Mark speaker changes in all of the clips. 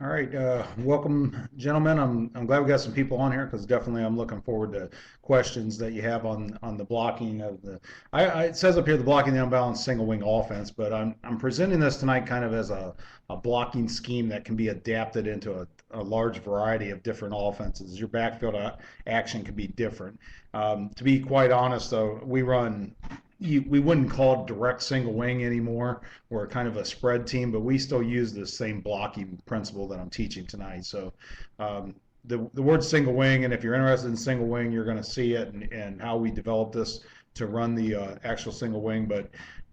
Speaker 1: All right, welcome, gentlemen. I'm glad we got some people on here because definitely I'm looking forward to questions that you have on the blocking of the. It says up here the blocking the unbalanced single wing offense, but I'm presenting this tonight kind of as a blocking scheme that can be adapted into a large variety of different offenses. Your backfield action can be different. To be quite honest, though, we wouldn't call it direct single wing anymore. We're kind of a spread team, but we still use the same blocking principle that I'm teaching tonight. So the word single wing, and if you're interested in single wing, you're going to see it and how we develop this to run the actual single wing.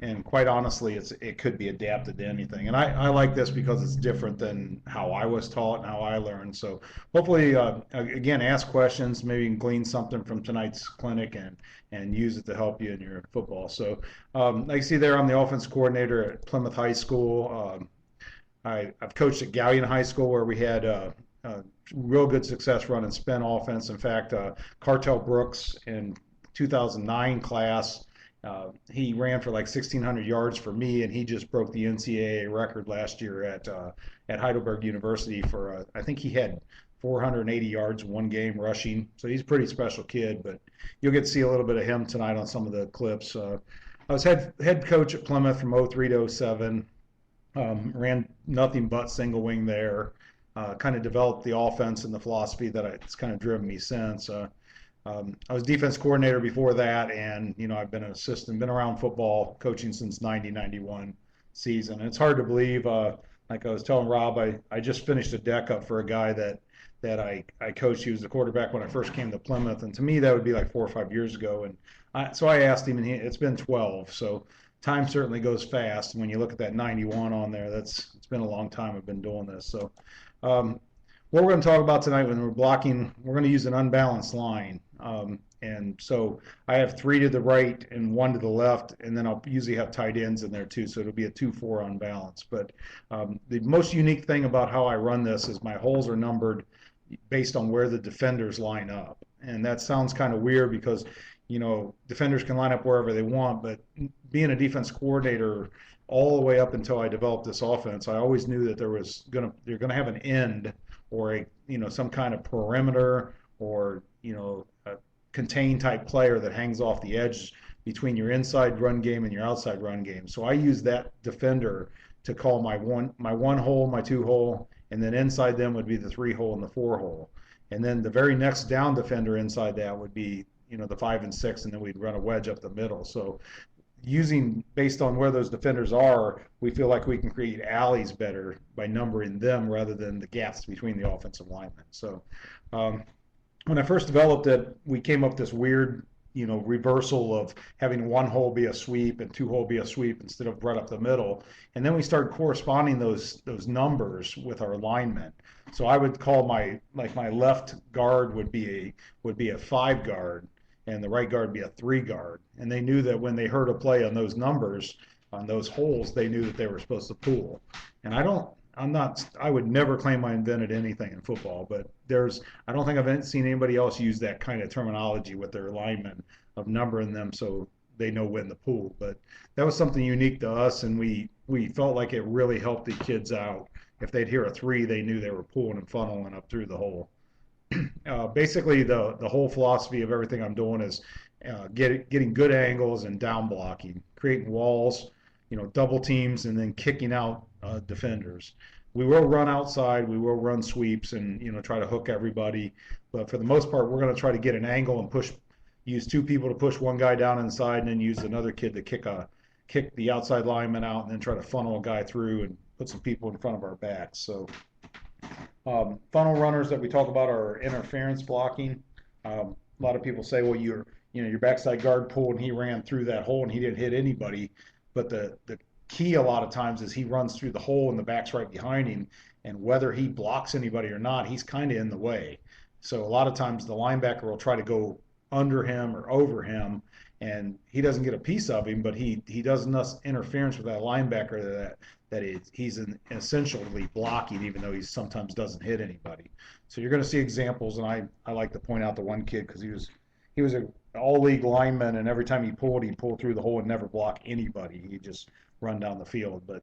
Speaker 1: And quite honestly, it could be adapted to anything. And I like this because it's different than how I was taught and how I learned. So hopefully, again, ask questions. Maybe you can glean something from tonight's clinic and use it to help you in your football. So like you see there, I'm the offense coordinator at Plymouth High School. I've coached at Gallion High School where we had real good success running spin offense. In fact, Cartel Brooks in 2009 class, he ran for like 1,600 yards for me, and he just broke the NCAA record last year at Heidelberg University for I think he had 480 yards one game rushing. So he's a pretty special kid, but you'll get to see a little bit of him tonight on some of the clips. I was head coach at Plymouth from '03 to '07. Ran nothing but single wing there. Kind of developed the offense and the philosophy that it's kind of driven me since. I was defense coordinator before that, and I've been an assistant, been around football coaching since '90-'91 season. And it's hard to believe. Like I was telling Rob, I just finished a deck up for a guy that I coached. He was the quarterback when I first came to Plymouth, and to me that would be like 4 or 5 years ago. And so I asked him, and it's been 12. So time certainly goes fast. When you look at that 91 on there, it's been a long time I've been doing this. So um, what we're going to talk about tonight when we're blocking, we're going to use an unbalanced line. And so I have three to the right and one to the left, and then I'll usually have tight ends in there too. So it'll be a 2-4 unbalanced. But the most unique thing about how I run this is my holes are numbered based on where the defenders line up. And that sounds kind of weird because, defenders can line up wherever they want, but being a defense coordinator all the way up until I developed this offense, I always knew that you're gonna have an end or some kind of perimeter or a contained type player that hangs off the edge between your inside run game and your outside run game. So I use that defender to call my one hole, my two hole, and then inside them would be the three hole and the four hole. And then the very next down defender inside that would be, the 5 and 6, and then we'd run a wedge up the middle. So using based on where those defenders are, we feel like we can create alleys better by numbering them rather than the gaps between the offensive linemen. So when I first developed it, we came up with this weird, reversal of having one hole be a sweep and two hole be a sweep instead of right up the middle. And then we started corresponding those numbers with our alignment. So I would call my left guard would be a 5 guard, and the right guard would be a 3 guard. And they knew that when they heard a play on those numbers, on those holes, they knew that they were supposed to pool. And I would never claim I invented anything in football, but I don't think I've seen anybody else use that kind of terminology with their linemen of numbering them so they know when to pool. But that was something unique to us, and we felt like it really helped the kids out. If they'd hear a 3, they knew they were pulling and funneling up through the hole. Basically, the whole philosophy of everything I'm doing is getting good angles and down blocking, creating walls, double teams, and then kicking out defenders. We will run outside, we will run sweeps, and try to hook everybody. But for the most part, we're going to try to get an angle and use 2 people to push one guy down inside, and then use another kid to kick the outside lineman out, and then try to funnel a guy through and put some people in front of our backs. So funnel runners that we talk about are interference blocking. A lot of people say, well, your backside guard pulled and he ran through that hole and he didn't hit anybody. But the key a lot of times is he runs through the hole and the back's right behind him, and whether he blocks anybody or not, he's kind of in the way. So a lot of times the linebacker will try to go under him or over him, and he doesn't get a piece of him, but he does enough interference with that linebacker that he's essentially blocking, even though he sometimes doesn't hit anybody. So you're going to see examples, and I like to point out the one kid because he was an all-league lineman, and every time he pulled through the hole and never blocked anybody. He just run down the field. But